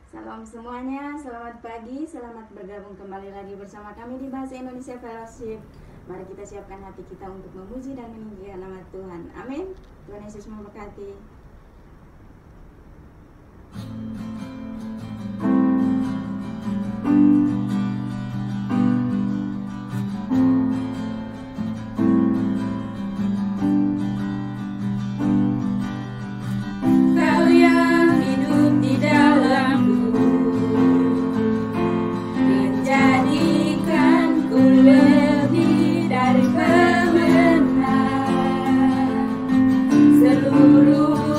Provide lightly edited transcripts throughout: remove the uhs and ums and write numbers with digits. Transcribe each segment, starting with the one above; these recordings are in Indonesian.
Salam semuanya, selamat pagi, selamat bergabung kembali lagi bersama kami di Bahasa Indonesia Fellowship. Mari kita siapkan hati kita untuk memuji dan meninggikan nama Tuhan. Amin. Tuhan Yesus memberkati. Seluruh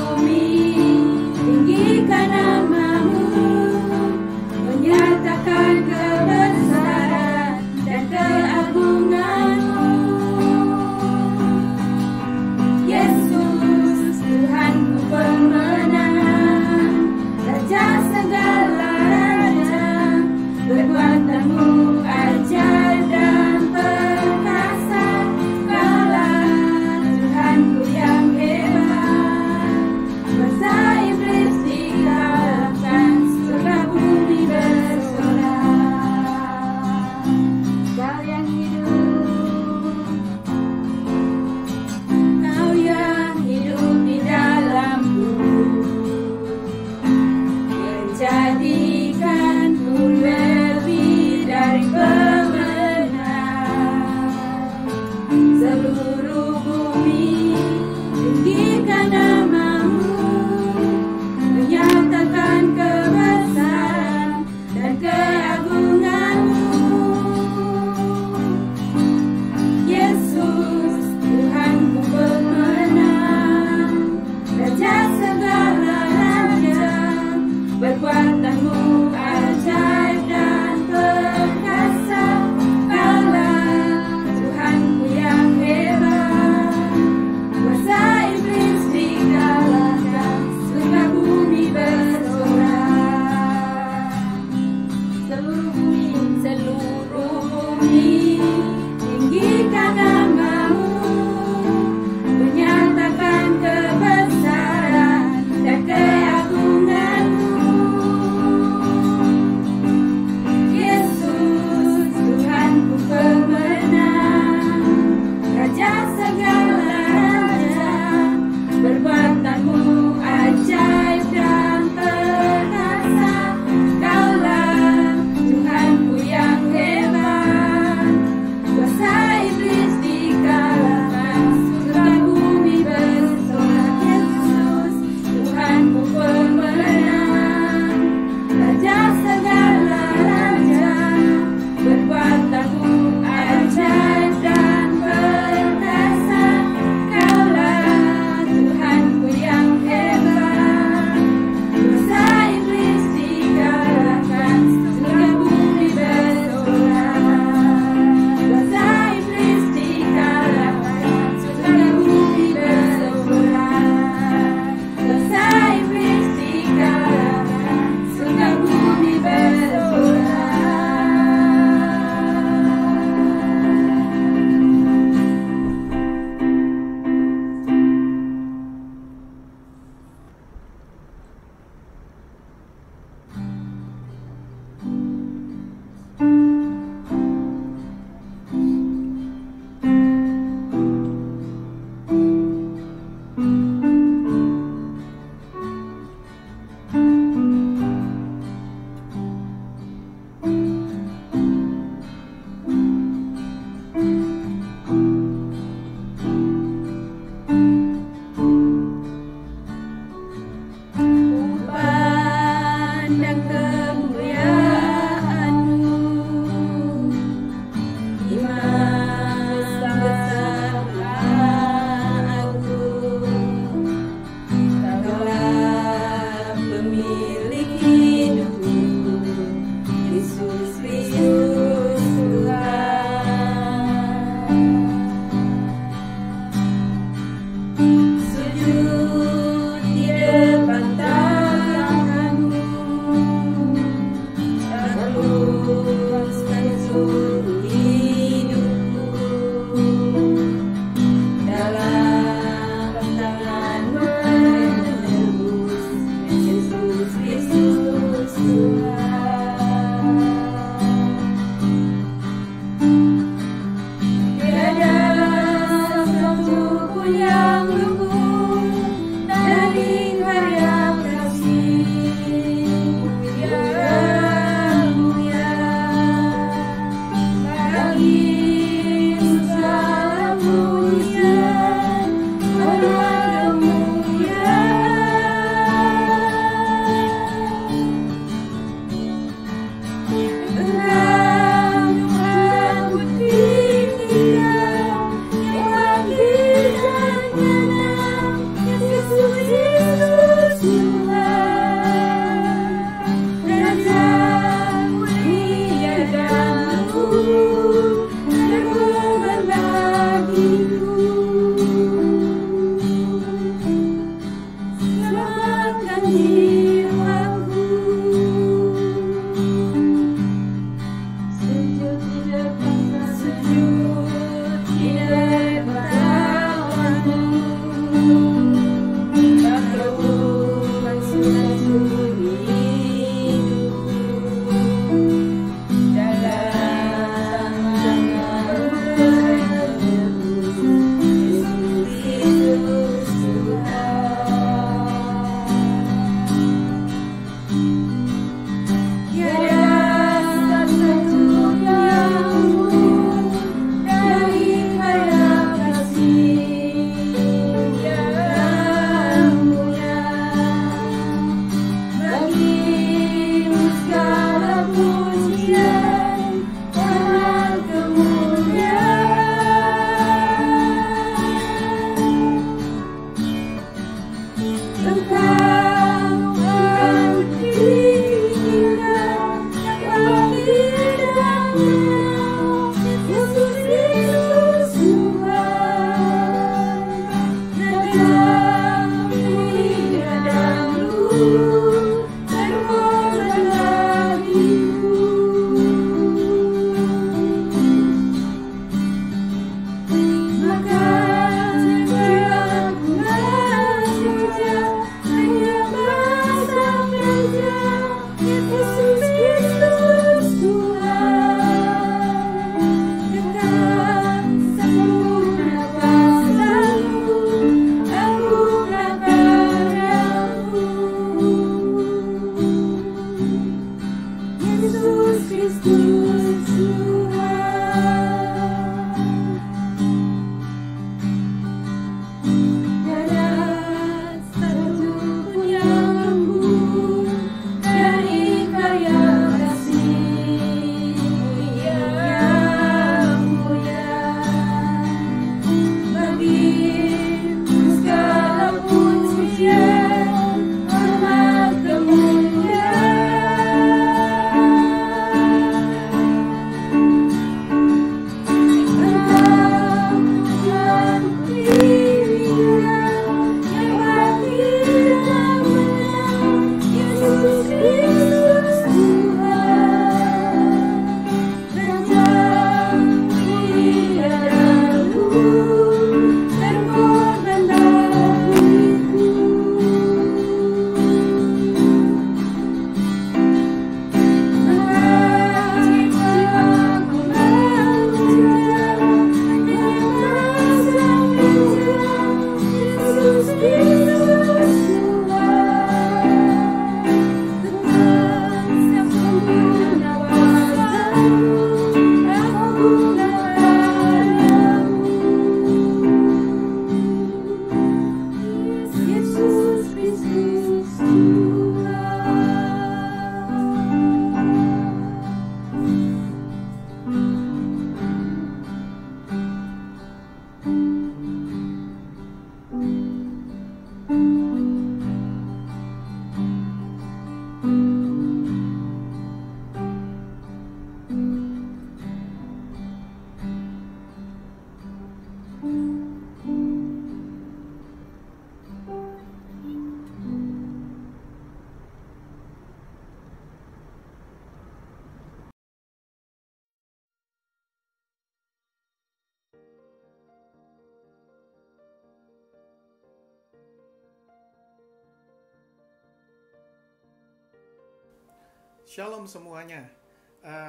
Shalom semuanya.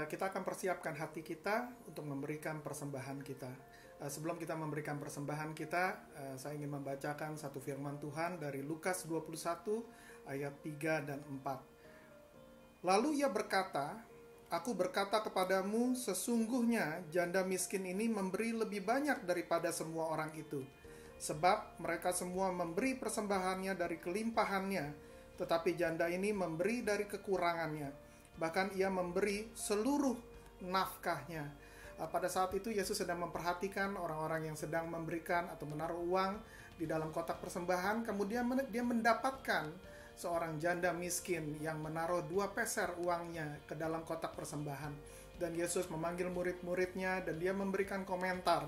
Kita akan persiapkan hati kita untuk memberikan persembahan kita. Sebelum kita memberikan persembahan kita, saya ingin membacakan satu firman Tuhan dari Lukas 21 ayat 3 dan 4. Lalu ia berkata, "Aku berkata kepadamu, sesungguhnya janda miskin ini memberi lebih banyak daripada semua orang itu. Sebab mereka semua memberi persembahannya dari kelimpahannya, tetapi janda ini memberi dari kekurangannya. Bahkan ia memberi seluruh nafkahnya." Pada saat itu Yesus sedang memperhatikan orang-orang yang sedang memberikan atau menaruh uang di dalam kotak persembahan. Kemudian dia mendapatkan seorang janda miskin yang menaruh 2 peser uangnya ke dalam kotak persembahan. Dan Yesus memanggil murid-muridnya dan dia memberikan komentar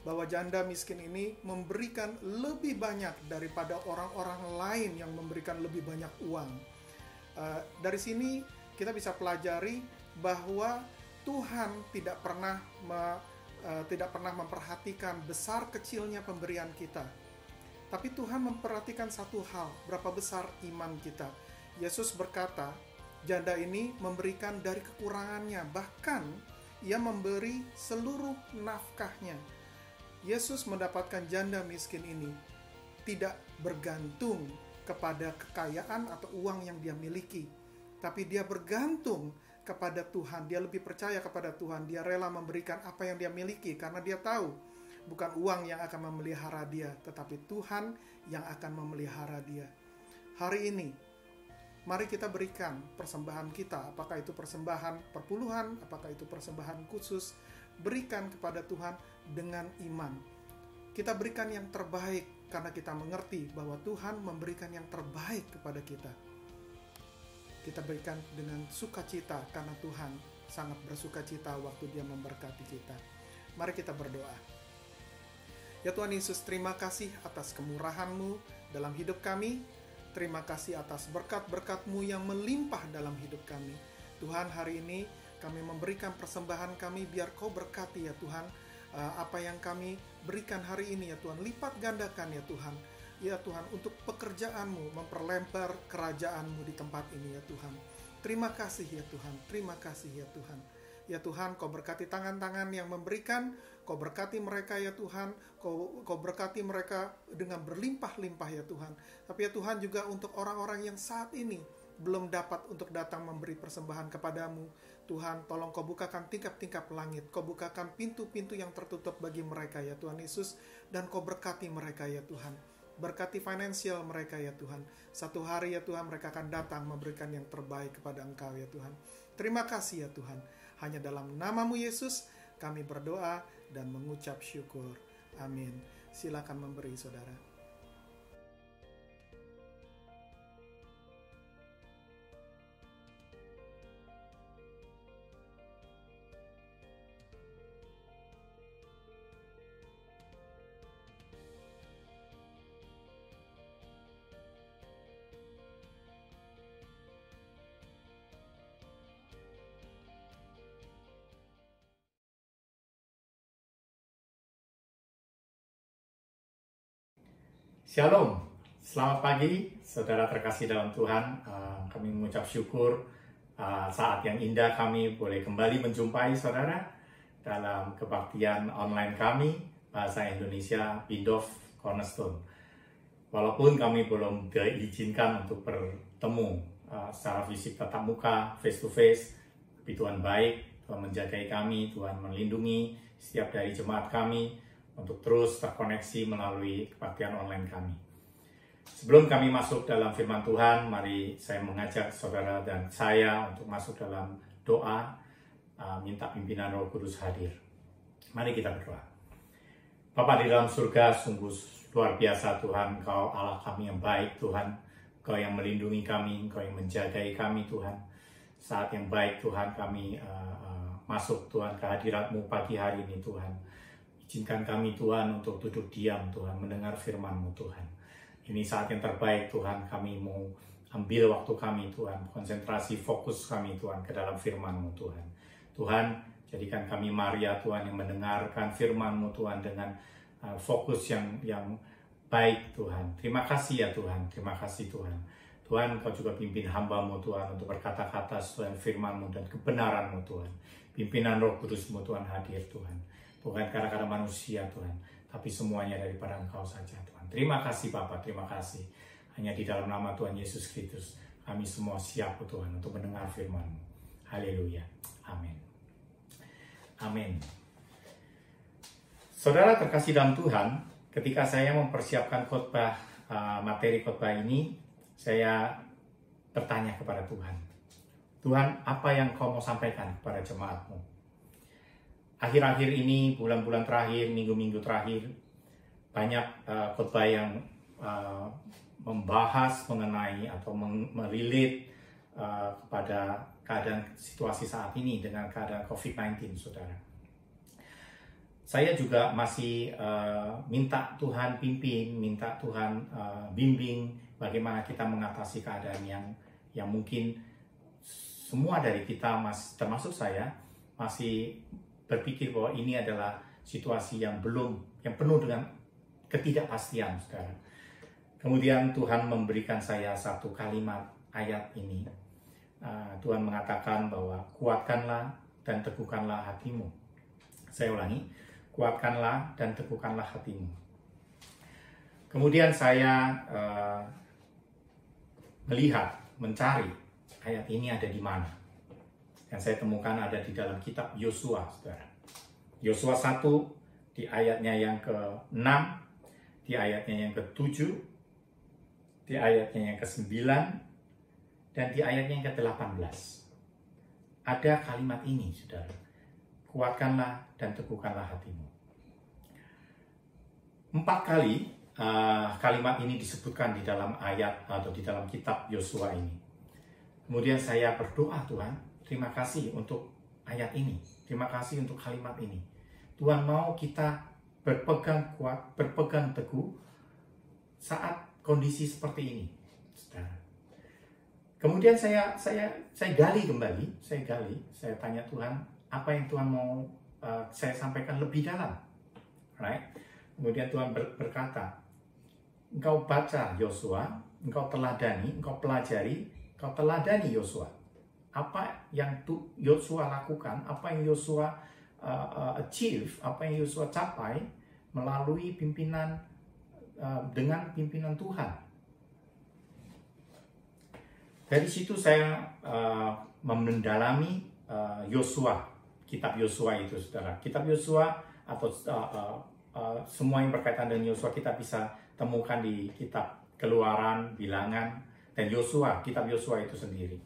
bahwa janda miskin ini memberikan lebih banyak daripada orang-orang lain yang memberikan lebih banyak uang. Dari sini kita bisa pelajari bahwa Tuhan tidak pernah memperhatikan besar kecilnya pemberian kita. Tapi Tuhan memperhatikan satu hal, berapa besar iman kita. Yesus berkata, janda ini memberikan dari kekurangannya, bahkan ia memberi seluruh nafkahnya. Yesus mendapatkan janda miskin ini tidak bergantung kepada kekayaan atau uang yang dia miliki, tapi dia bergantung kepada Tuhan. Dia lebih percaya kepada Tuhan. Dia rela memberikan apa yang dia miliki karena dia tahu bukan uang yang akan memelihara dia, tetapi Tuhan yang akan memelihara dia. Hari ini, mari kita berikan persembahan kita, apakah itu persembahan perpuluhan, apakah itu persembahan khusus, berikan kepada Tuhan dengan iman. Kita berikan yang terbaik karena kita mengerti bahwa Tuhan memberikan yang terbaik kepada kita. Kita berikan dengan sukacita karena Tuhan sangat bersukacita waktu Dia memberkati kita. Mari kita berdoa. Ya Tuhan Yesus, terima kasih atas kemurahan-Mu dalam hidup kami. Terima kasih atas berkat-berkat-Mu yang melimpah dalam hidup kami. Tuhan, hari ini kami memberikan persembahan kami biar Kau berkati ya Tuhan. Apa yang kami berikan hari ini ya Tuhan, lipat gandakan ya Tuhan. Ya Tuhan, untuk pekerjaan-Mu, memperlebar kerajaan-Mu di tempat ini ya Tuhan. Terima kasih ya Tuhan, terima kasih ya Tuhan. Ya Tuhan, Kau berkati tangan-tangan yang memberikan, Kau berkati mereka ya Tuhan, Kau berkati mereka dengan berlimpah-limpah ya Tuhan. Tapi ya Tuhan, juga untuk orang-orang yang saat ini belum dapat untuk datang memberi persembahan kepadamu, Tuhan, tolong Kau bukakan tingkap-tingkap langit, Kau bukakan pintu-pintu yang tertutup bagi mereka ya Tuhan Yesus, dan Kau berkati mereka ya Tuhan. Berkati finansial mereka ya Tuhan. Satu hari ya Tuhan mereka akan datang memberikan yang terbaik kepada Engkau ya Tuhan. Terima kasih ya Tuhan. Hanya dalam nama-Mu Yesus kami berdoa dan mengucap syukur. Amin. Silakan memberi saudara. Shalom, selamat pagi saudara terkasih dalam Tuhan. Kami mengucap syukur saat yang indah kami boleh kembali menjumpai saudara dalam kebaktian online kami Bahasa Indonesia Bindov Cornerstone. Walaupun kami belum diizinkan untuk bertemu secara fisik tatap muka, face to face, tapi Tuhan baik, Tuhan menjagai kami, Tuhan melindungi setiap dari jemaat kami untuk terus terkoneksi melalui kebaktian online kami. Sebelum kami masuk dalam firman Tuhan, mari saya mengajak saudara dan saya untuk masuk dalam doa, minta pimpinan Roh Kudus hadir. Mari kita berdoa. Bapa di dalam surga, sungguh luar biasa Tuhan, Engkau Allah kami yang baik Tuhan, Engkau yang melindungi kami, Engkau yang menjagai kami Tuhan. Saat yang baik Tuhan kami masuk Tuhan ke hadirat-Mu pagi hari ini Tuhan. Izinkan kami Tuhan untuk duduk diam Tuhan, mendengar firman-Mu Tuhan. Ini saat yang terbaik Tuhan, kami mau ambil waktu kami Tuhan, konsentrasi fokus kami Tuhan ke dalam firman-Mu Tuhan. Tuhan, jadikan kami Maria Tuhan yang mendengarkan firman-Mu Tuhan dengan fokus yang baik Tuhan. Terima kasih ya Tuhan, terima kasih Tuhan. Tuhan, Kau juga pimpin hamba-Mu Tuhan untuk berkata-kata sesuai firman-Mu dan kebenaran-Mu Tuhan. Pimpinan Roh Kudus-Mu Tuhan hadir Tuhan. Bukan karena manusia Tuhan, tapi semuanya daripada Engkau saja Tuhan. Terima kasih Bapa, terima kasih. Hanya di dalam nama Tuhan Yesus Kristus, kami semua siap Tuhan untuk mendengar firman-Mu. Haleluya. Amin. Amin. Saudara terkasih dalam Tuhan, ketika saya mempersiapkan materi khotbah ini, saya bertanya kepada Tuhan, Tuhan, apa yang Kau mau sampaikan kepada jemaat-Mu? Akhir-akhir ini, bulan-bulan terakhir, minggu-minggu terakhir, banyak khotbah yang membahas mengenai atau merilit kepada keadaan situasi saat ini dengan keadaan COVID-19, saudara. Saya juga masih minta Tuhan pimpin, minta Tuhan bimbing bagaimana kita mengatasi keadaan yang mungkin semua dari kita, termasuk saya, masih berpikir bahwa ini adalah situasi yang penuh dengan ketidakpastian, saudara. Kemudian Tuhan memberikan saya satu kalimat ayat ini. Tuhan mengatakan bahwa kuatkanlah dan teguhkanlah hatimu. Saya ulangi. Kuatkanlah dan teguhkanlah hatimu. Kemudian saya mencari ayat ini ada di mana. Yang saya temukan ada di dalam kitab Yosua, saudara. Yosua 1 di ayatnya yang ke-6, di ayatnya yang ke-7, di ayatnya yang ke-9, dan di ayatnya yang ke-18. Ada kalimat ini, saudara. Kuatkanlah dan teguhkanlah hatimu. 4 kali kalimat ini disebutkan di dalam ayat atau di dalam kitab Yosua ini. Kemudian saya berdoa, Tuhan, terima kasih untuk ayat ini. Terima kasih untuk kalimat ini. Tuhan mau kita berpegang kuat, berpegang teguh saat kondisi seperti ini, saudara. Kemudian saya gali kembali, saya tanya Tuhan, apa yang Tuhan mau saya sampaikan lebih dalam, right? Kemudian Tuhan berkata, engkau baca Yosua, engkau teladani, engkau pelajari, engkau teladani Yosua. Apa yang Yosua lakukan, apa yang Yosua achieve, apa yang Yosua capai melalui pimpinan dengan pimpinan Tuhan. Dari situ saya mendalami Yosua. Kitab Yosua itu, saudara. Kitab Yosua atau semua yang berkaitan dengan Yosua kita bisa temukan di kitab Keluaran, Bilangan, dan Yosua, kitab Yosua itu sendiri.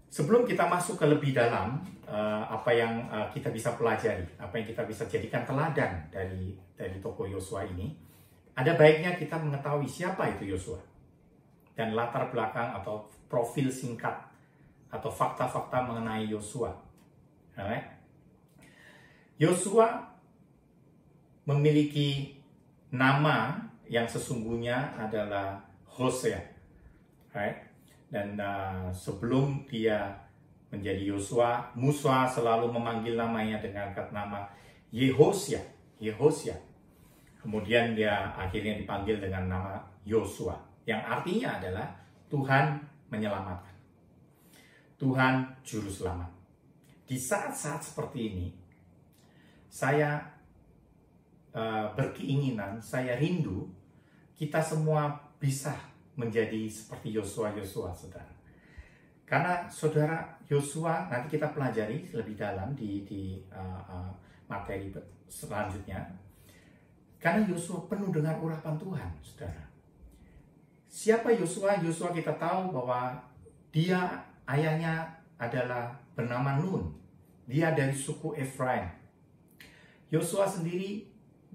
Sebelum kita masuk ke lebih dalam, apa yang kita bisa pelajari, apa yang kita bisa jadikan teladan dari tokoh Yosua ini, ada baiknya kita mengetahui siapa itu Yosua dan latar belakang atau profil singkat atau fakta-fakta mengenai Yosua. Yosua memiliki nama yang sesungguhnya adalah Hosea, dan sebelum dia menjadi Yosua, Musa selalu memanggil namanya dengan kata nama Yehosya. Kemudian dia akhirnya dipanggil dengan nama Yosua, yang artinya adalah Tuhan menyelamatkan, Tuhan juru selamat. Di saat-saat seperti ini, saya berkeinginan, saya rindu kita semua bisa menjadi seperti Yosua, saudara. Karena saudara, Yosua nanti kita pelajari lebih dalam di materi selanjutnya. Karena Yosua penuh dengan urapan Tuhan, saudara. Siapa Yosua? Yosua kita tahu bahwa dia ayahnya adalah bernama Nun. Dia dari suku Efraim. Yosua sendiri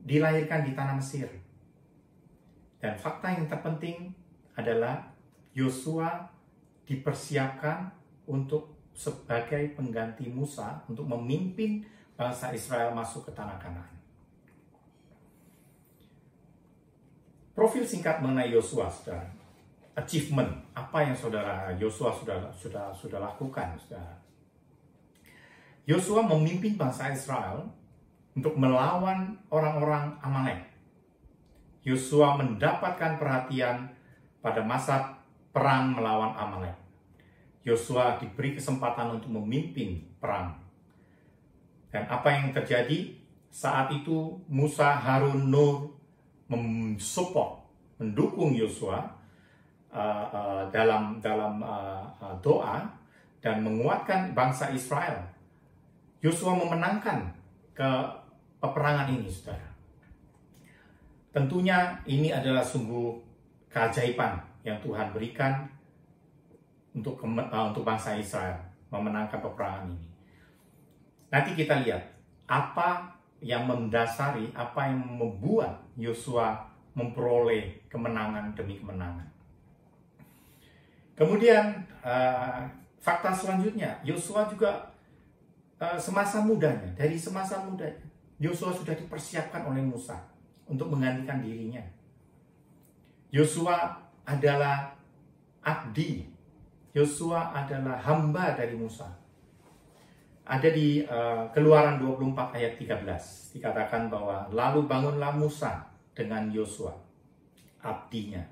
dilahirkan di tanah Mesir. Dan fakta yang terpenting adalah Yosua dipersiapkan untuk sebagai pengganti Musa untuk memimpin bangsa Israel masuk ke tanah Kanaan. Profil singkat mengenai Yosua, saudara. Achievement, apa yang saudara Yosua sudah lakukan, saudara. Yosua memimpin bangsa Israel untuk melawan orang-orang Amalek. Yosua mendapatkan perhatian pada masa perang melawan Amalek. Yosua diberi kesempatan untuk memimpin perang. Dan apa yang terjadi? Saat itu Musa, Harun, Nur mensupport, mendukung Yosua dalam doa dan menguatkan bangsa Israel. Yosua memenangkan peperangan ini, saudara. Tentunya ini adalah sungguh keajaiban yang Tuhan berikan untuk bangsa Israel memenangkan peperangan ini. Nanti kita lihat apa yang mendasari, apa yang membuat Yosua memperoleh kemenangan demi kemenangan. Kemudian fakta selanjutnya, Yosua juga semasa mudanya, Yosua sudah dipersiapkan oleh Musa untuk menggantikan dirinya. Yosua adalah abdi, Yosua adalah hamba dari Musa. Ada di Keluaran 24 ayat 13, dikatakan bahwa lalu bangunlah Musa dengan Yosua, abdinya,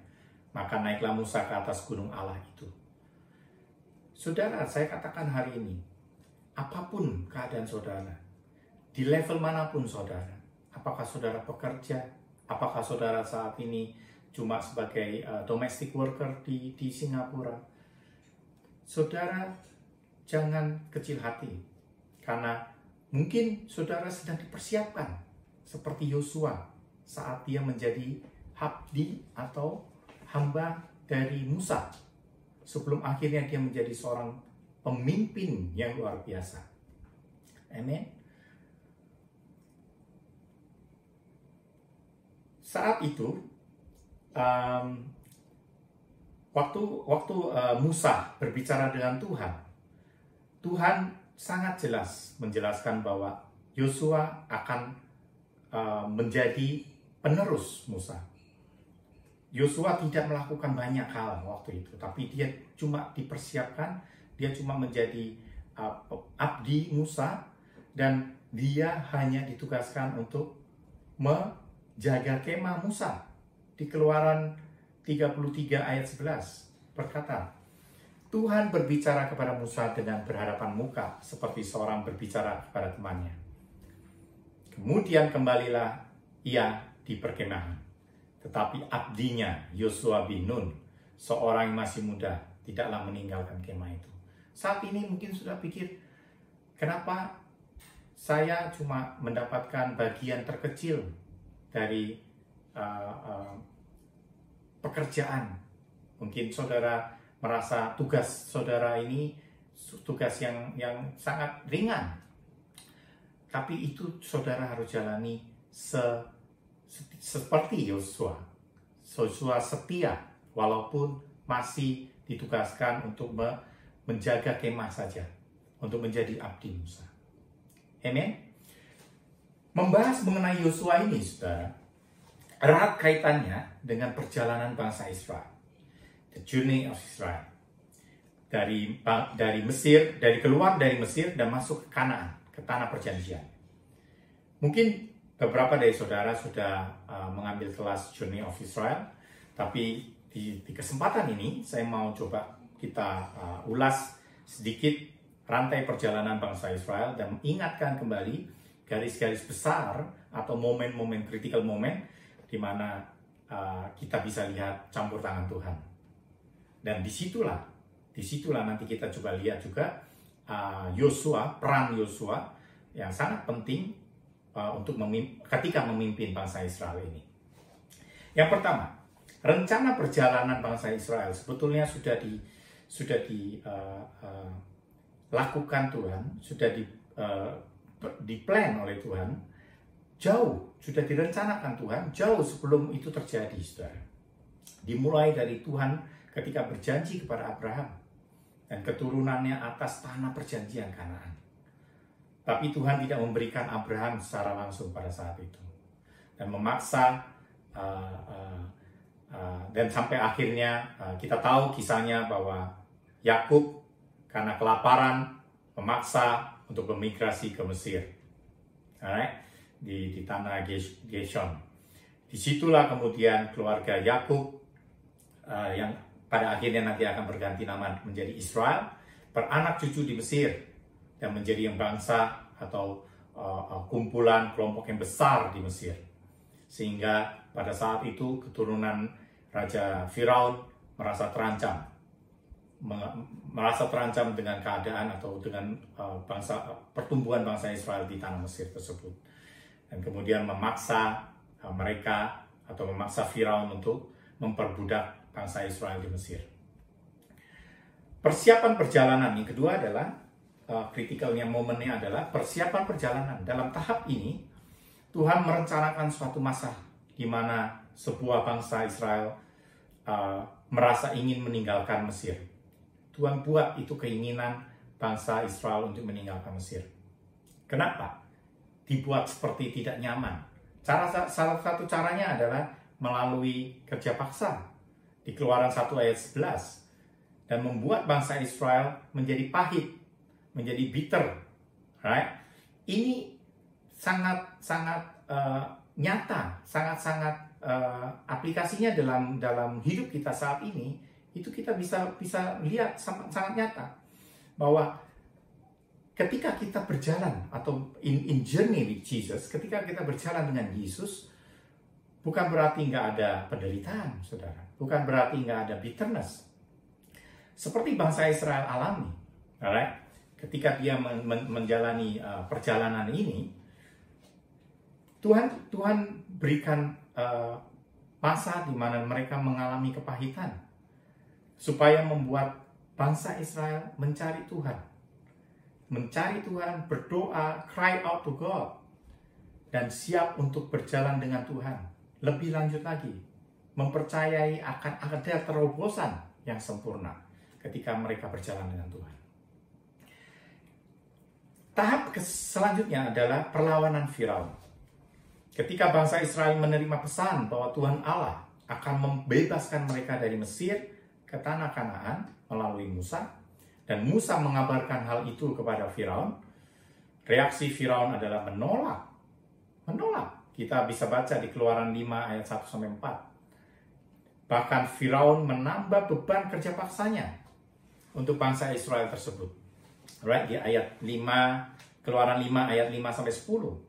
maka naiklah Musa ke atas gunung Allah itu. Saudara, saya katakan hari ini, apapun keadaan saudara, di level manapun saudara, apakah saudara pekerja, apakah saudara saat ini cuma sebagai domestic worker di Singapura, saudara jangan kecil hati, karena mungkin saudara sedang dipersiapkan seperti Yosua saat dia menjadi abdi atau hamba dari Musa, sebelum akhirnya dia menjadi seorang pemimpin yang luar biasa. Amin. Saat itu, waktu Musa berbicara dengan Tuhan, Tuhan sangat jelas menjelaskan bahwa Yosua akan menjadi penerus Musa. Yosua tidak melakukan banyak hal waktu itu, tapi dia cuma dipersiapkan, dia cuma menjadi abdi Musa, dan dia hanya ditugaskan untuk menjaga kemah Musa. Di Keluaran 33 ayat 11 berkata, Tuhan berbicara kepada Musa dengan berhadapan muka seperti seorang berbicara kepada temannya. Kemudian kembalilah ia di perkemahan. Tetapi abdinya Yosua bin Nun, seorang yang masih muda, tidaklah meninggalkan kemah itu. Saat ini mungkin sudah pikir, kenapa saya cuma mendapatkan bagian terkecil dari pekerjaan. Mungkin saudara merasa tugas saudara ini tugas yang sangat ringan. Tapi itu saudara harus jalani seperti Yosua. Yosua setia walaupun masih ditugaskan untuk menjaga kemah saja, untuk menjadi abdi Musa. Amen. Membahas mengenai Yosua ini, saudara, erat kaitannya dengan perjalanan bangsa Israel. The journey of Israel. Dari Mesir, keluar dari Mesir dan masuk ke Kanaan, ke tanah perjanjian. Mungkin beberapa dari saudara sudah mengambil kelas Journey of Israel, tapi di kesempatan ini saya mau coba kita ulas sedikit rantai perjalanan bangsa Israel dan mengingatkan kembali garis-garis besar atau momen-momen critical moment di mana kita bisa lihat campur tangan Tuhan. Dan disitulah nanti kita coba lihat juga peran Yosua yang sangat penting ketika memampin bangsa Israel ini. Yang pertama, rencana perjalanan bangsa Israel sebetulnya sudah dilakukan Tuhan, sudah diplan oleh Tuhan, sudah direncanakan Tuhan jauh sebelum itu terjadi, saudara. Dimulai dari Tuhan ketika berjanji kepada Abraham dan keturunannya atas tanah perjanjian Kanaan. Tapi Tuhan tidak memberikan Abraham secara langsung pada saat itu. Dan memaksa, dan sampai akhirnya kita tahu kisahnya bahwa Yakub karena kelaparan memaksa untuk bermigrasi ke Mesir. Alright? Di tanah Geshon. Disitulah kemudian keluarga Yakub yang pada akhirnya nanti akan berganti nama menjadi Israel, beranak cucu di Mesir dan menjadi yang bangsa atau kumpulan kelompok yang besar di Mesir. Sehingga pada saat itu keturunan Raja Firaun merasa terancam dengan keadaan atau dengan pertumbuhan bangsa Israel di tanah Mesir tersebut, dan kemudian memaksa mereka atau memaksa Firaun untuk memperbudak bangsa Israel di Mesir. Persiapan perjalanan yang kedua adalah kritikalnya momennya adalah persiapan perjalanan. Dalam tahap ini Tuhan merencanakan suatu masa di mana sebuah bangsa Israel merasa ingin meninggalkan Mesir. Tuhan buat itu keinginan bangsa Israel untuk meninggalkan Mesir. Kenapa? Dibuat seperti tidak nyaman. Salah satu caranya adalah melalui kerja paksa di Keluaran 1 ayat 11 dan membuat bangsa Israel menjadi pahit, menjadi bitter. Right? Ini sangat nyata, sangat aplikasinya dalam hidup kita saat ini. Itu kita bisa lihat sangat nyata bahwa ketika kita berjalan atau in journey with Jesus, ketika kita berjalan dengan Yesus, bukan berarti nggak ada penderitaan, saudara. Bukan berarti nggak ada bitterness. Seperti bangsa Israel alami, alright? Ketika dia menjalani perjalanan ini, Tuhan berikan masa di mana mereka mengalami kepahitan, supaya membuat bangsa Israel mencari Tuhan. Mencari Tuhan, berdoa, cry out to God, dan siap untuk berjalan dengan Tuhan. Lebih lanjut lagi, mempercayai akan ada terobosan yang sempurna ketika mereka berjalan dengan Tuhan. Tahap selanjutnya adalah perlawanan Firaun. Ketika bangsa Israel menerima pesan bahwa Tuhan Allah akan membebaskan mereka dari Mesir ke tanah Kanaan melalui Musa, dan Musa mengabarkan hal itu kepada Firaun, reaksi Firaun adalah menolak. Kita bisa baca di Keluaran 5 ayat 1-4. Bahkan Firaun menambah beban kerja paksanya untuk bangsa Israel tersebut. Right, di ayat 5, Keluaran 5 ayat 5-10.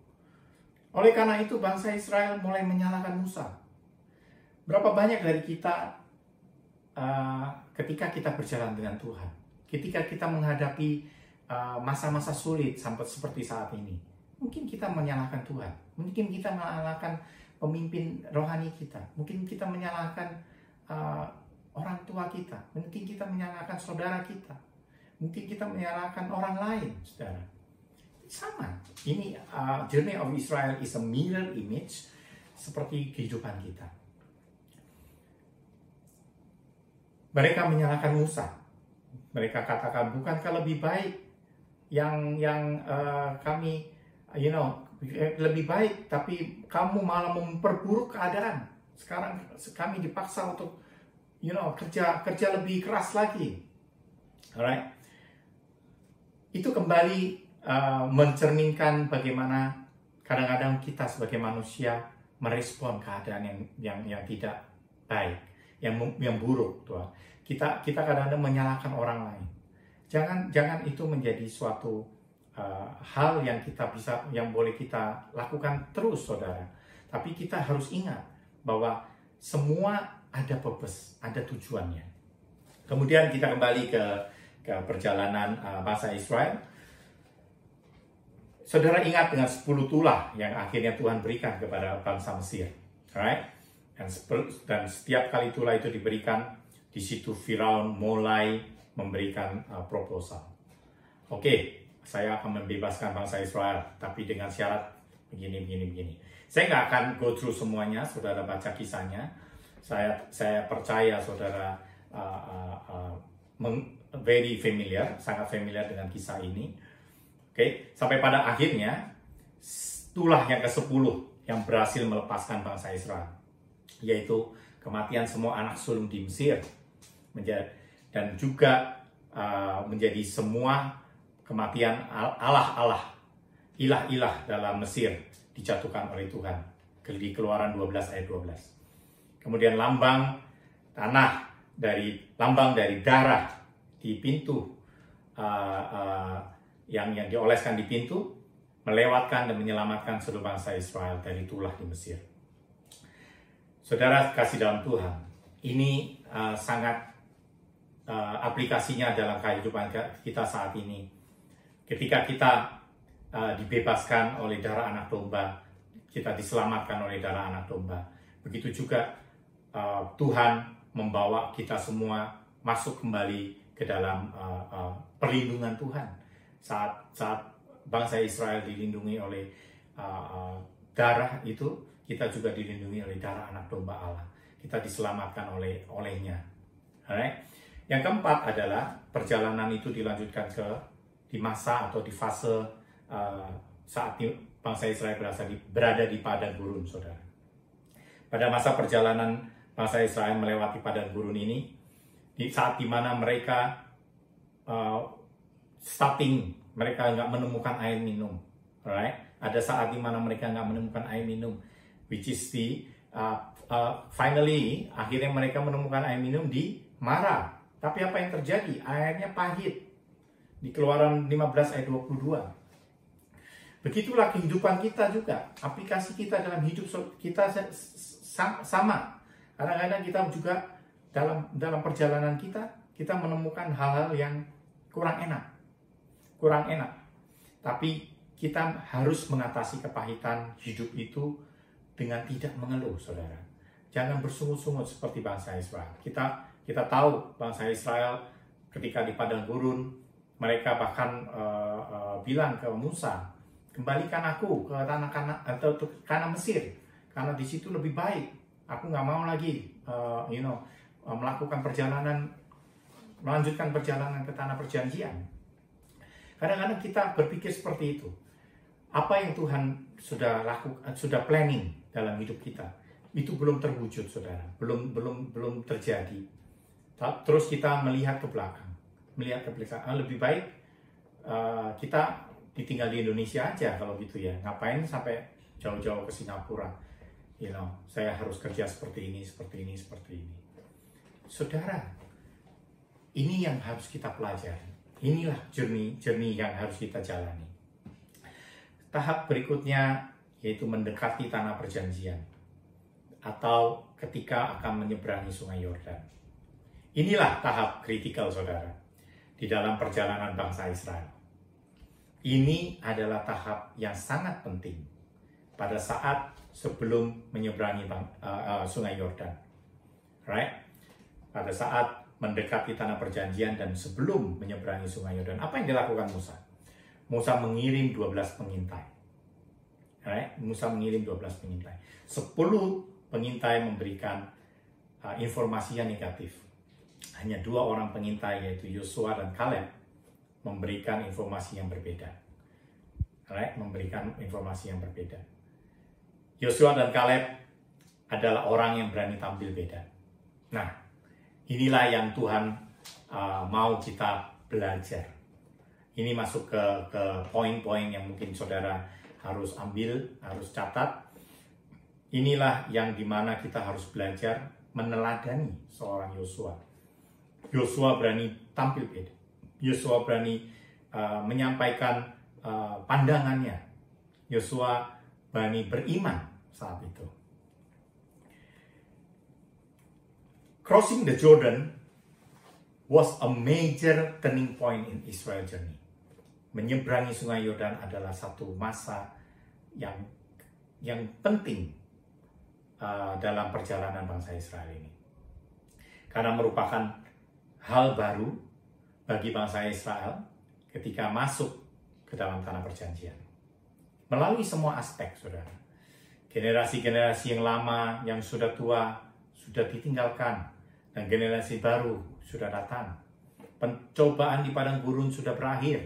Oleh karena itu bangsa Israel mulai menyalahkan Musa. Berapa banyak dari kita ketika kita berjalan dengan Tuhan, ketika kita menghadapi masa-masa sulit sampai seperti saat ini, mungkin kita menyalahkan Tuhan, mungkin kita menyalahkan pemimpin rohani kita, mungkin kita menyalahkan orang tua kita, mungkin kita menyalahkan saudara kita, mungkin kita menyalahkan orang lain, saudara. Sama, ini Journey of Israel is a mirror image seperti kehidupan kita. Mereka menyalahkan Musa. Mereka katakan, bukankah lebih baik yang kami, lebih baik, tapi kamu malah memperburuk keadaan. Sekarang kami dipaksa untuk, kerja lebih keras lagi. Alright? Itu kembali mencerminkan bagaimana kadang-kadang kita sebagai manusia merespon keadaan yang tidak baik, yang buruk, Tuhan. Kita kadang-kadang menyalahkan orang lain. Jangan itu menjadi suatu hal yang boleh kita lakukan terus, saudara. Tapi kita harus ingat bahwa semua ada purpose, ada tujuannya. Kemudian kita kembali ke perjalanan bangsa Israel. Saudara ingat dengan 10 tulah yang akhirnya Tuhan berikan kepada bangsa Mesir, right? Dan setiap kali tulah itu diberikan, di situ Firaun mulai memberikan proposal. Oke, saya akan membebaskan bangsa Israel, tapi dengan syarat begini. Saya nggak akan go through semuanya, saudara baca kisahnya. Saya percaya saudara very familiar, sangat familiar dengan kisah ini. Oke, sampai pada akhirnya tulah yang ke-10 yang berhasil melepaskan bangsa Israel, yaitu kematian semua anak sulung di Mesir, dan juga menjadi semua kematian ilah-ilah dalam Mesir dijatuhkan oleh Tuhan, di Keluaran 12 ayat 12. Kemudian lambang tanah lambang dari darah di pintu yang dioleskan di pintu, melewatkan dan menyelamatkan seluruh bangsa Israel dari tulah di Mesir. Saudara kasih dalam Tuhan, ini sangat aplikasinya dalam kehidupan kita saat ini. Ketika kita dibebaskan oleh darah anak domba, kita diselamatkan oleh darah anak domba. Begitu juga Tuhan membawa kita semua masuk kembali ke dalam perlindungan Tuhan. Saat bangsa Israel dilindungi oleh darah itu, kita juga dilindungi oleh darah anak domba Allah. Kita diselamatkan olehnya. Alright? Yang keempat adalah perjalanan itu dilanjutkan di masa atau di fase saat bangsa Israel berada di padang gurun, saudara. Pada masa perjalanan bangsa Israel melewati padang gurun ini, di saat dimana mereka mereka nggak menemukan air minum, alright? Ada saat dimana mereka nggak menemukan air minum, which is finally akhirnya mereka menemukan air minum di Mara. Tapi apa yang terjadi? Airnya pahit. Di Keluaran 15 ayat 22. Begitulah kehidupan kita juga. Aplikasi kita dalam hidup kita sama. Kadang-kadang kita juga dalam perjalanan kita menemukan hal-hal yang kurang enak. Tapi kita harus mengatasi kepahitan hidup itu dengan tidak mengeluh, saudara. Jangan bersungut-sungut seperti bangsa Israel. Kita tahu bangsa Israel ketika di padang gurun, mereka bahkan bilang ke Musa, kembalikan aku ke tanah Mesir, karena di situ lebih baik. Aku nggak mau lagi, melanjutkan perjalanan ke tanah perjanjian. Kadang-kadang kita berpikir seperti itu. Apa yang Tuhan sudah lakukan, sudah planning dalam hidup kita, itu belum terwujud, saudara. Belum terjadi. Terus kita melihat ke belakang. Lebih baik kita ditinggal di Indonesia aja kalau gitu ya. Ngapain sampai jauh-jauh ke Singapura? Saya harus kerja seperti ini. Saudara, ini yang harus kita pelajari. Inilah journey yang harus kita jalani. Tahap berikutnya yaitu mendekati tanah perjanjian atau ketika akan menyeberangi Sungai Yordan. Inilah tahap kritikal, saudara, di dalam perjalanan bangsa Israel. Ini adalah tahap yang sangat penting pada saat sebelum menyeberangi Sungai Yordan. Right? Pada saat mendekati tanah perjanjian dan sebelum menyeberangi Sungai Yordan, apa yang dilakukan Musa? Musa mengirim 12 pengintai. Right? Musa mengirim 12 pengintai. 10 pengintai memberikan informasi yang negatif. Hanya 2 orang pengintai, yaitu Yosua dan Kaleb, memberikan informasi yang berbeda. Right? Memberikan informasi yang berbeda. Yosua dan Kaleb adalah orang yang berani tampil beda. Nah, inilah yang Tuhan mau kita belajar. Ini masuk ke poin-poin yang mungkin saudara harus ambil, harus catat. Inilah yang dimana kita harus belajar meneladani seorang Yosua. Yosua berani tampil beda. Yosua berani menyampaikan pandangannya. Yosua berani beriman saat itu. Crossing the Jordan was a major turning point in Israel journey. Menyeberangi Sungai Yordan adalah satu masa yang penting dalam perjalanan bangsa Israel ini. Karena merupakan hal baru bagi bangsa Israel ketika masuk ke dalam tanah perjanjian. Melalui semua aspek, saudara. Generasi-generasi yang lama, yang sudah tua, sudah ditinggalkan. Dan generasi baru sudah datang. Pencobaan di padang gurun sudah berakhir.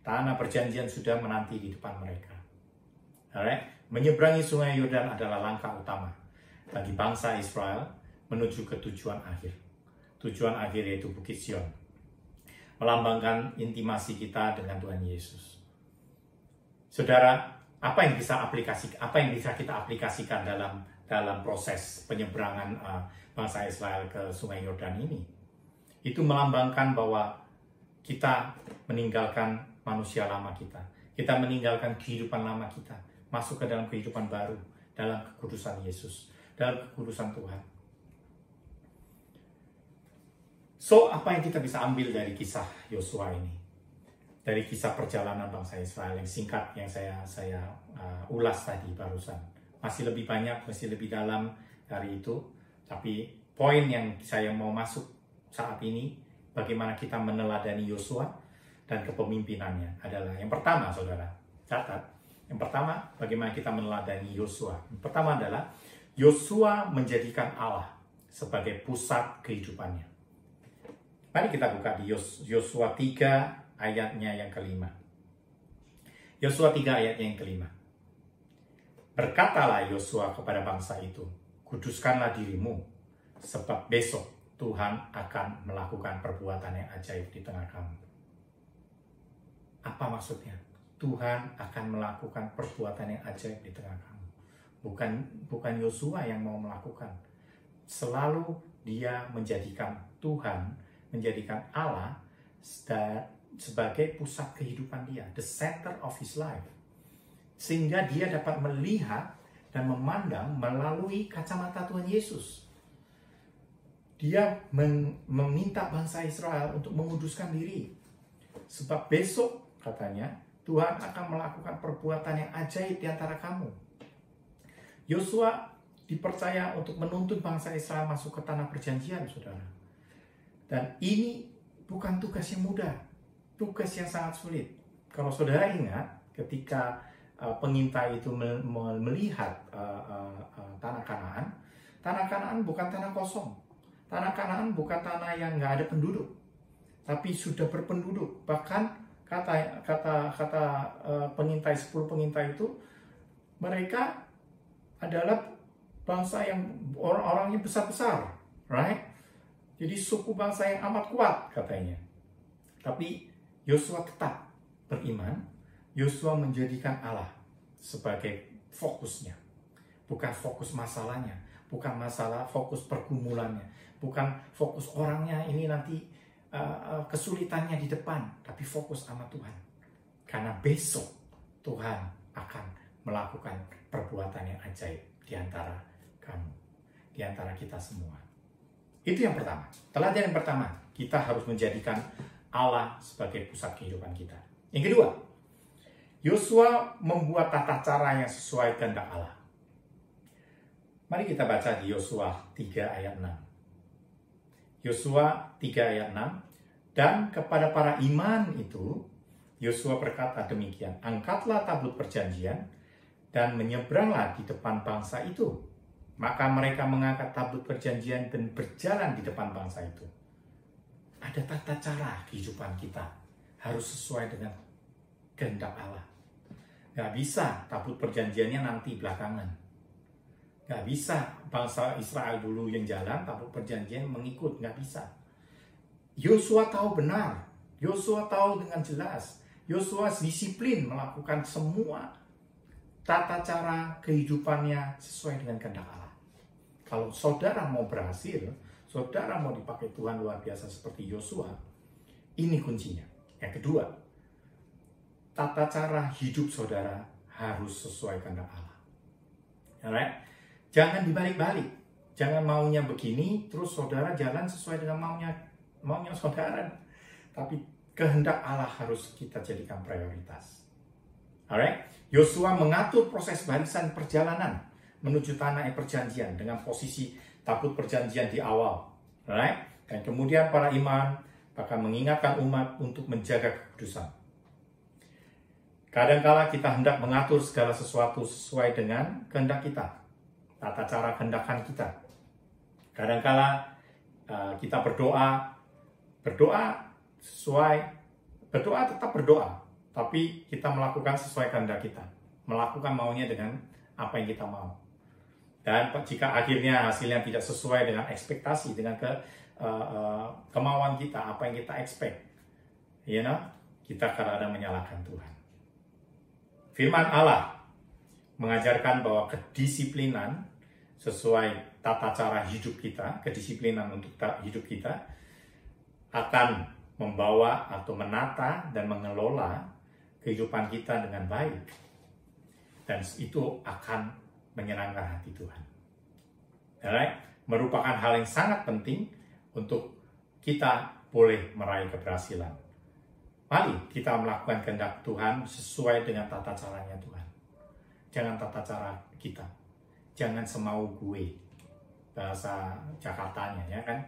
Tanah perjanjian sudah menanti di depan mereka. Alright? Menyeberangi Sungai Yordan adalah langkah utama bagi bangsa Israel menuju ke tujuan akhir. Tujuan akhir yaitu Bukit Sion. Melambangkan intimasi kita dengan Tuhan Yesus. Saudara, apa yang bisa kita aplikasikan dalam dalam proses penyeberangan bangsa Israel ke Sungai Yordan ini. Itu melambangkan bahwa kita meninggalkan manusia lama kita. Kita meninggalkan kehidupan lama kita, masuk ke dalam kehidupan baru, dalam kekudusan Yesus, dalam kekudusan Tuhan. So, apa yang kita bisa ambil dari kisah Yosua ini? Dari kisah perjalanan bangsa Israel yang singkat yang saya ulas tadi barusan. Masih lebih banyak, masih lebih dalam dari itu. Tapi poin yang saya mau masuk saat ini, bagaimana kita meneladani Yosua dan kepemimpinannya adalah yang pertama, saudara. Catat. Yang pertama, bagaimana kita meneladani Yosua. Yang pertama adalah Yosua menjadikan Allah sebagai pusat kehidupannya. Mari kita buka di Yosua 3 ayatnya yang kelima. Yosua 3 ayatnya yang kelima. Berkatalah Yosua kepada bangsa itu, kuduskanlah dirimu, sebab besok Tuhan akan melakukan perbuatan yang ajaib di tengah kamu. Apa maksudnya? Tuhan akan melakukan perbuatan yang ajaib di tengah kamu. Bukan Yosua yang mau melakukan. Selalu dia menjadikan Tuhan, menjadikan Allah sebagai pusat kehidupan dia, the center of his life. Sehingga dia dapat melihat dan memandang melalui kacamata Tuhan Yesus. Dia meminta bangsa Israel untuk menguduskan diri. Sebab besok, katanya, Tuhan akan melakukan perbuatan yang ajaib di antara kamu. Yosua dipercaya untuk menuntun bangsa Israel masuk ke tanah perjanjian, saudara. Dan ini bukan tugas yang mudah, tugas yang sangat sulit. Kalau saudara ingat, ketika pengintai itu melihat tanah Kanaan bukan tanah kosong. Tanah Kanaan bukan tanah yang nggak ada penduduk, tapi sudah berpenduduk. Bahkan kata pengintai, 10 pengintai itu, mereka adalah bangsa yang orang-orangnya besar-besar, right? Jadi suku bangsa yang amat kuat katanya. Tapi Yosua tetap beriman. Yosua menjadikan Allah sebagai fokusnya. Bukan fokus masalahnya. Bukan masalah fokus pergumulannya. Bukan fokus orangnya ini nanti kesulitannya di depan. Tapi fokus sama Tuhan. Karena besok Tuhan akan melakukan perbuatan yang ajaib di antara kamu. Di antara kita semua. Itu yang pertama. Teladan yang pertama, kita harus menjadikan Allah sebagai pusat kehidupan kita. Yang kedua, Yosua membuat tata cara yang sesuai kehendak Allah. Mari kita baca di Yosua 3 ayat 6. Yosua 3 ayat 6. Dan kepada para iman itu, Yosua berkata demikian, angkatlah tabut perjanjian dan menyeberanglah di depan bangsa itu. Maka mereka mengangkat tabut perjanjian dan berjalan di depan bangsa itu. Ada tata cara kehidupan kita. Harus sesuai dengan kehendak Allah. Gak bisa tabut perjanjiannya nanti belakangan. Gak bisa bangsa Israel dulu yang jalan, tabut perjanjian mengikut. Gak bisa. Yosua tahu benar. Yosua tahu dengan jelas. Yosua disiplin melakukan semua tata cara kehidupannya sesuai dengan kehendak Allah. Kalau saudara mau berhasil, saudara mau dipakai Tuhan luar biasa seperti Yosua, ini kuncinya. Yang kedua, tata cara hidup saudara harus sesuai kehendak Allah. Alright? Jangan dibalik-balik. Jangan maunya begini, terus saudara jalan sesuai dengan maunya saudara. Tapi kehendak Allah harus kita jadikan prioritas. Alright? Yosua mengatur proses barisan perjalanan menuju tanah perjanjian dengan posisi tabut perjanjian di awal. Right? Dan kemudian para imam bahkan mengingatkan umat untuk menjaga kekudusan. Kadangkala kita hendak mengatur segala sesuatu sesuai dengan kehendak kita. Tata cara kehendakan kita. Kadangkala kita berdoa tetap berdoa. Tapi kita melakukan sesuai kehendak kita. Melakukan maunya dengan apa yang kita mau. Dan jika akhirnya hasilnya tidak sesuai dengan ekspektasi, dengan kemauan kita, apa yang kita expect, kita kadang-kadang menyalahkan Tuhan. Firman Allah mengajarkan bahwa kedisiplinan sesuai tata cara hidup kita, kedisiplinan untuk hidup kita, akan membawa atau menata dan mengelola kehidupan kita dengan baik. Dan itu akan menyenangkan hati Tuhan. Alright? Merupakan hal yang sangat penting untuk kita boleh meraih keberhasilan. Mari kita melakukan kehendak Tuhan sesuai dengan tata caranya Tuhan. Jangan tata cara kita. Jangan semau gue. Bahasa Jakartanya ya kan.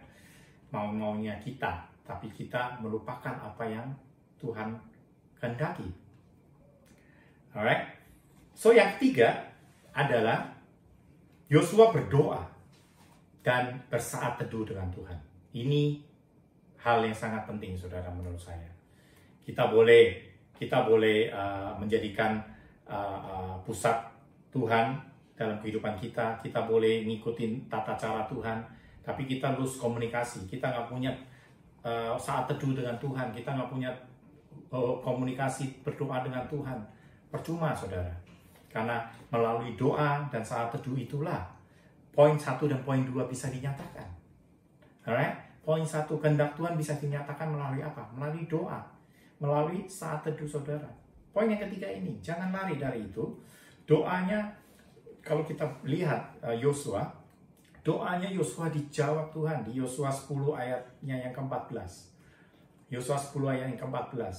Mau-maunya kita. Tapi kita melupakan apa yang Tuhan kehendaki. Alright. So yang ketiga adalah Yosua berdoa dan bersaat teduh dengan Tuhan. Ini hal yang sangat penting, saudara, menurut saya. Kita boleh menjadikan pusat Tuhan dalam kehidupan kita. Kita boleh ngikutin tata cara Tuhan, tapi kita lose komunikasi. Kita nggak punya saat teduh dengan Tuhan. Kita nggak punya komunikasi berdoa dengan Tuhan. Percuma, saudara. Karena melalui doa dan saat teduh itulah poin 1 dan poin 2 bisa dinyatakan. Alright? Poin 1, kehendak Tuhan bisa dinyatakan melalui apa? Melalui doa. Melalui saat teduh, saudara. Poin yang ketiga ini, jangan lari dari itu. Doanya, kalau kita lihat Yosua, doanya Yosua dijawab Tuhan di Yosua 10 ayatnya yang ke-14. Yosua 10 ayat yang ke-14.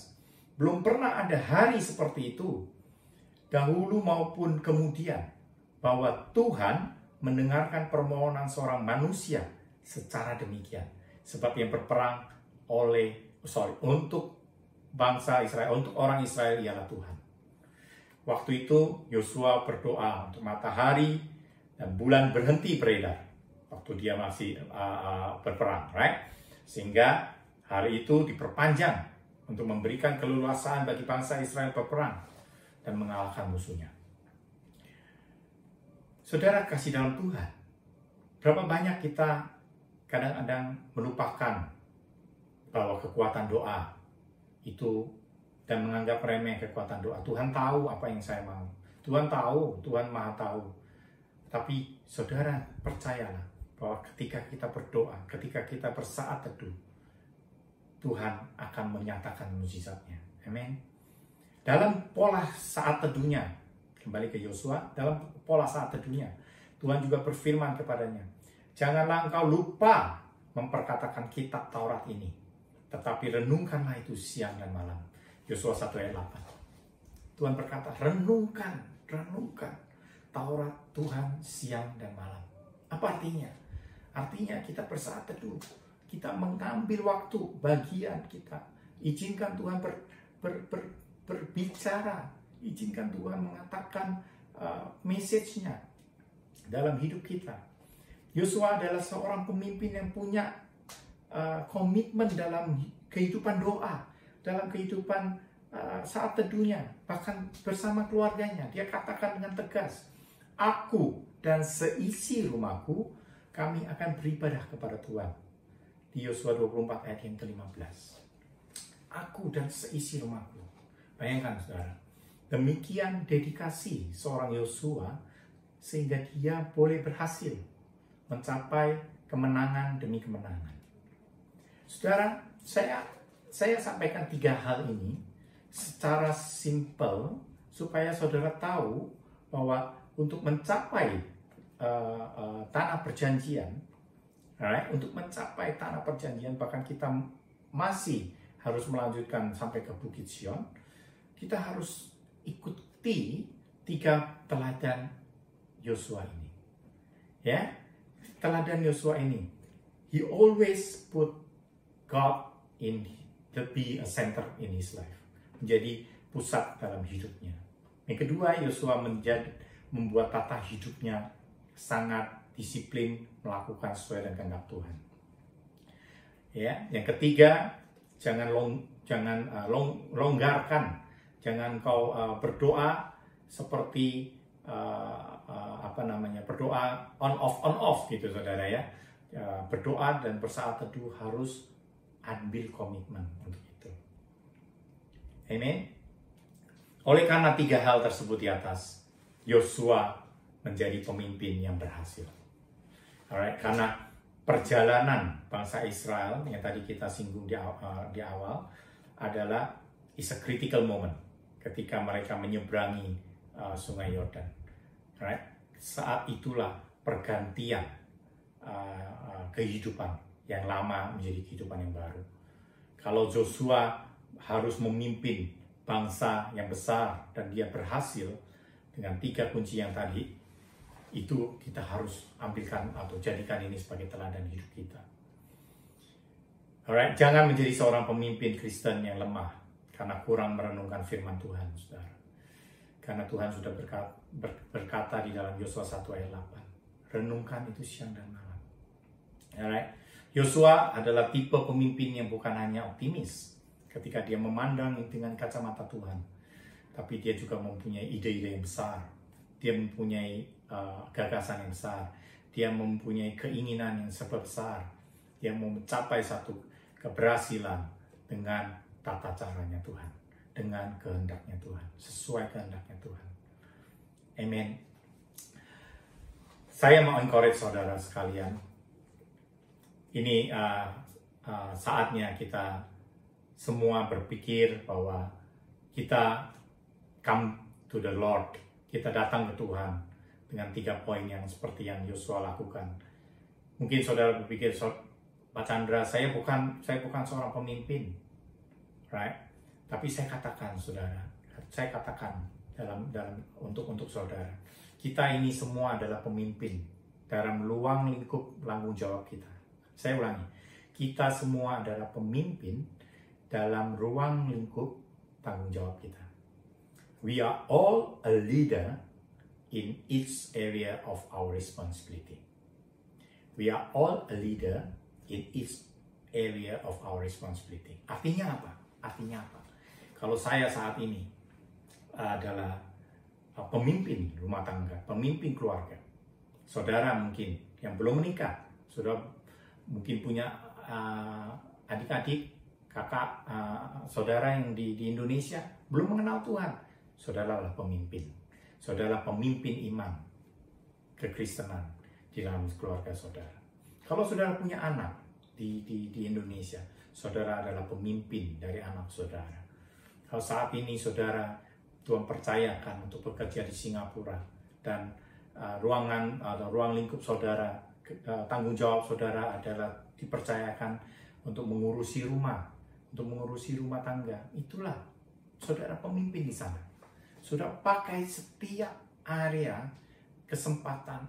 Belum pernah ada hari seperti itu, dahulu maupun kemudian, bahwa Tuhan mendengarkan permohonan seorang manusia secara demikian. Sebab yang berperang untuk bangsa Israel, untuk orang Israel ialah Tuhan. Waktu itu Yosua berdoa untuk matahari dan bulan berhenti beredar waktu dia masih berperang, right? Sehingga hari itu diperpanjang untuk memberikan keleluasaan bagi bangsa Israel berperang dan mengalahkan musuhnya. Saudara kasih dalam Tuhan, berapa banyak kita kadang-kadang melupakan bahwa kekuatan doa itu dan menganggap remeh kekuatan doa. Tuhan tahu apa yang saya mau. Tuhan tahu, Tuhan Maha tahu. Tapi saudara percayalah bahwa ketika kita berdoa, ketika kita bersaat teduh, Tuhan akan menyatakan mukjizatnya. Amin. Dalam pola saat teduhnya, kembali ke Yosua, dalam pola saat teduhnya, Tuhan juga berfirman kepadanya, janganlah engkau lupa memperkatakan kitab Taurat ini, tetapi renungkanlah itu siang dan malam. Yosua 1 ayat 8. Tuhan berkata, renungkan Taurat Tuhan siang dan malam. Apa artinya? Artinya kita bersaat teduh, kita mengambil waktu bagian kita, izinkan Tuhan berbicara, izinkan Tuhan mengatakan message-nya dalam hidup kita. Yosua adalah seorang pemimpin yang punya komitmen dalam kehidupan doa, dalam kehidupan saat teduhnya, bahkan bersama keluarganya. Dia katakan dengan tegas, aku dan seisi rumahku, kami akan beribadah kepada Tuhan. Di Yosua 24 ayat yang ke-15. Aku dan seisi rumahku. Bayangkan, saudara. Demikian dedikasi seorang Yosua sehingga dia boleh berhasil mencapai kemenangan demi kemenangan. Saudara, saya sampaikan 3 hal ini secara simpel supaya saudara tahu bahwa untuk mencapai tanah perjanjian, right? Untuk mencapai tanah perjanjian, bahkan kita masih harus melanjutkan sampai ke Bukit Sion, kita harus ikuti 3 teladan Yosua ini. Ya, teladan Yosua ini. He always put God to be a center in his life. Menjadi pusat dalam hidupnya. Yang kedua, Yosua membuat tata hidupnya sangat disiplin, melakukan sesuai dengan kehendak Tuhan. Ya, yang ketiga, jangan longgarkan, jangan kau berdoa seperti berdoa on off gitu, saudara ya. Berdoa dan bersaat teduh harus ambil komitmen untuk itu. Amin. Oleh karena 3 hal tersebut di atas, Yosua menjadi pemimpin yang berhasil. Alright, karena perjalanan bangsa Israel yang tadi kita singgung di awal adalah is a critical moment ketika mereka menyeberangi Sungai Yordan. Alright, saat itulah pergantian kehidupan yang lama menjadi kehidupan yang baru. Kalau Joshua harus memimpin bangsa yang besar dan dia berhasil dengan 3 kunci yang tadi, itu kita harus ambilkan atau jadikan ini sebagai teladan hidup kita. Alright, jangan menjadi seorang pemimpin Kristen yang lemah karena kurang merenungkan firman Tuhan, saudara. Karena Tuhan sudah berkata di dalam Yosua 1 ayat 8, renungkan itu siang dan malam. Alright, Yosua adalah tipe pemimpin yang bukan hanya optimis ketika dia memandang dengan kacamata Tuhan, tapi dia juga mempunyai ide-ide yang besar. Dia mempunyai gagasan yang besar. Dia mempunyai keinginan yang serba besar. Dia mau mencapai satu keberhasilan dengan tata caranya Tuhan, dengan kehendaknya Tuhan, sesuai kehendaknya Tuhan. Amen. Saya mau encourage saudara sekalian. Ini saatnya kita semua berpikir bahwa kita come to the Lord, kita datang ke Tuhan dengan 3 poin yang seperti yang Yosua lakukan. Mungkin saudara berpikir, Pak Chandra, saya bukan seorang pemimpin, right? Tapi saya katakan, saudara, untuk saudara, kita ini semua adalah pemimpin dalam ruang lingkup tanggung jawab kita. Saya ulangi, kita semua adalah pemimpin dalam ruang lingkup tanggung jawab kita. We are all a leader in each area of our responsibility. We are all a leader in each area of our responsibility. Artinya apa? Kalau saya saat ini adalah pemimpin rumah tangga, pemimpin keluarga. Saudara mungkin yang belum menikah, saudara mungkin punya adik-adik, kakak, saudara yang di Indonesia belum mengenal Tuhan. Saudara adalah pemimpin. Saudara pemimpin iman kekristenan di dalam keluarga saudara. Kalau saudara punya anak di Indonesia, saudara adalah pemimpin dari anak saudara. Kalau saat ini saudara Tuhan percayakan untuk bekerja di Singapura dan ruang lingkup saudara, tanggung jawab saudara adalah dipercayakan untuk mengurusi rumah tangga, itulah saudara pemimpin di sana. Sudah pakai setiap area kesempatan,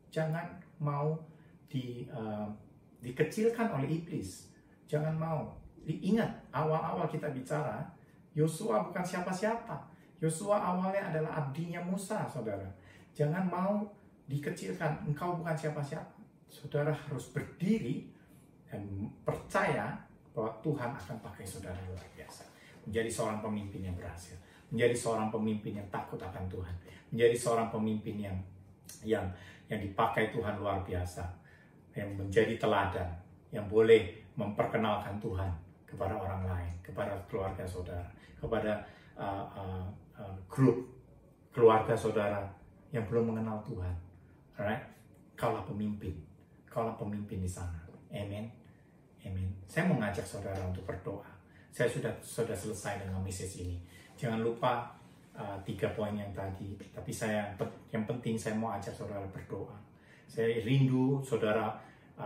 jangan mau dikecilkan oleh iblis. Jangan mau. Ingat, awal-awal kita bicara, Yosua bukan siapa-siapa. Yosua awalnya adalah abdinya Musa, saudara. Jangan mau dikecilkan, engkau bukan siapa-siapa. Saudara harus berdiri dan percaya bahwa Tuhan akan pakai saudara luar biasa. Menjadi seorang pemimpin yang berhasil. Menjadi seorang pemimpin yang takut akan Tuhan. Menjadi seorang pemimpin yang dipakai Tuhan luar biasa. Yang menjadi teladan. Yang boleh memperkenalkan Tuhan kepada orang lain. Kepada keluarga saudara. Kepada grup keluarga saudara yang belum mengenal Tuhan. Alright? Kaulah pemimpin. Kaulah pemimpin di sana. Amen. Amen. Saya mau ngajak saudara untuk berdoa. Saya sudah selesai dengan message ini. Jangan lupa 3 poin yang tadi. Tapi yang penting saya mau ajak saudara berdoa. Saya rindu saudara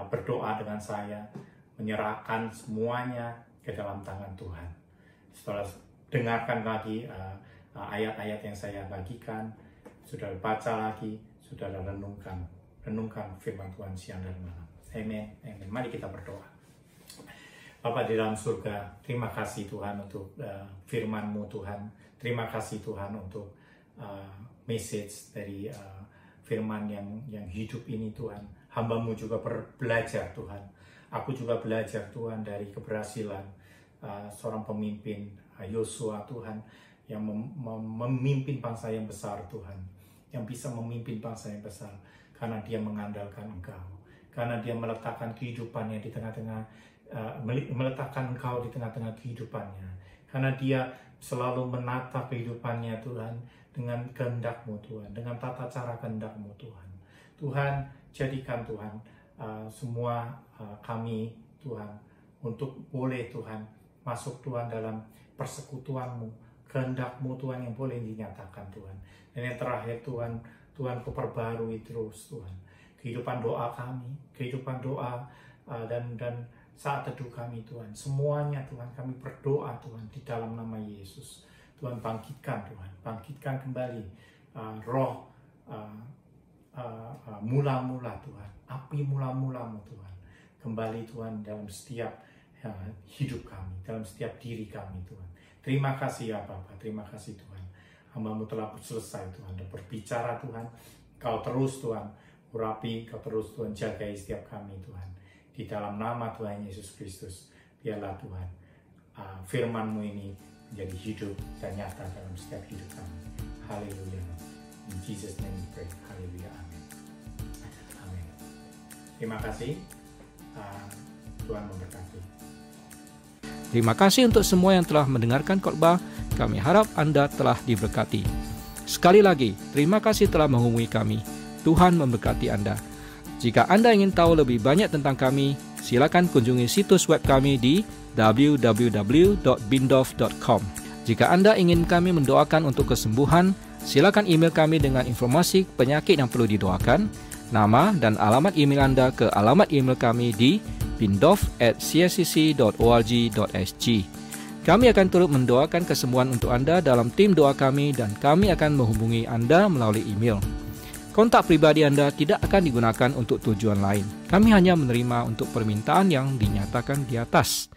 berdoa dengan saya, menyerahkan semuanya ke dalam tangan Tuhan. Saudara dengarkan lagi ayat-ayat yang saya bagikan. Saudara baca lagi, saudara renungkan firman Tuhan siang dan malam. Amen. Amen. Mari kita berdoa. Bapa di dalam surga, terima kasih Tuhan untuk firman-Mu Tuhan. Terima kasih Tuhan untuk message dari firman yang hidup ini Tuhan. Hamba-Mu juga belajar Tuhan. Aku juga belajar Tuhan dari keberhasilan seorang pemimpin Yosua Tuhan yang memimpin bangsa yang besar Tuhan. Yang bisa memimpin bangsa yang besar karena dia mengandalkan Engkau. Karena dia meletakkan kehidupannya di tengah-tengah, meletakkan Engkau di tengah-tengah kehidupannya. Karena dia selalu menata kehidupannya Tuhan dengan kehendak-Mu Tuhan, dengan tata cara kehendak-Mu Tuhan. Tuhan, jadikan Tuhan semua kami Tuhan, untuk boleh Tuhan masuk Tuhan dalam persekutuan-Mu, kehendak-Mu Tuhan yang boleh dinyatakan Tuhan. Dan yang terakhir Tuhan, Tuhan Kau perbarui terus Tuhan kehidupan doa kami, kehidupan doa dan saat teduh kami Tuhan. Semuanya Tuhan kami berdoa Tuhan di dalam nama Yesus. Tuhan bangkitkan Tuhan, bangkitkan kembali roh mula-mula Tuhan, api mula-mula-Mu Tuhan. Kembali Tuhan dalam setiap hidup kami, dalam setiap diri kami Tuhan. Terima kasih ya Bapa, terima kasih Tuhan. Hamba-Mu telah selesai Tuhan, dan berbicara Tuhan. Kau terus Tuhan urapi, Kau terus Tuhan jagai setiap kami Tuhan. Di dalam nama Tuhan Yesus Kristus, biarlah Tuhan firman-Mu ini menjadi hidup dan nyata dalam setiap hidup kami. Haleluya. In Jesus name we pray. Haleluya. Amin. Amin. Terima kasih. Tuhan memberkati. Terima kasih untuk semua yang telah mendengarkan khotbah. Kami harap Anda telah diberkati. Sekali lagi, terima kasih telah menghubungi kami. Tuhan memberkati Anda. Jika Anda ingin tahu lebih banyak tentang kami, silakan kunjungi situs web kami di www.bindov.com. Jika Anda ingin kami mendoakan untuk kesembuhan, silakan email kami dengan informasi penyakit yang perlu didoakan, nama dan alamat email Anda ke alamat email kami di bindov@cscc.org.sg. Kami akan turut mendoakan kesembuhan untuk Anda dalam tim doa kami, dan kami akan menghubungi Anda melalui email. Kontak pribadi Anda tidak akan digunakan untuk tujuan lain. Kami hanya menerima untuk permintaan yang dinyatakan di atas.